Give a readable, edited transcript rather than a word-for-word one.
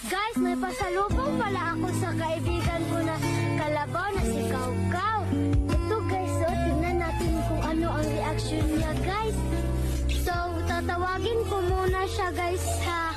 Guys, may pasalubong pala ako sa kaibigan ko na kalabaw na si Kaukaw. Ito guys, so tingnan natin kung ano ang reaction niya guys. So, tatawagin ko muna siya guys ha.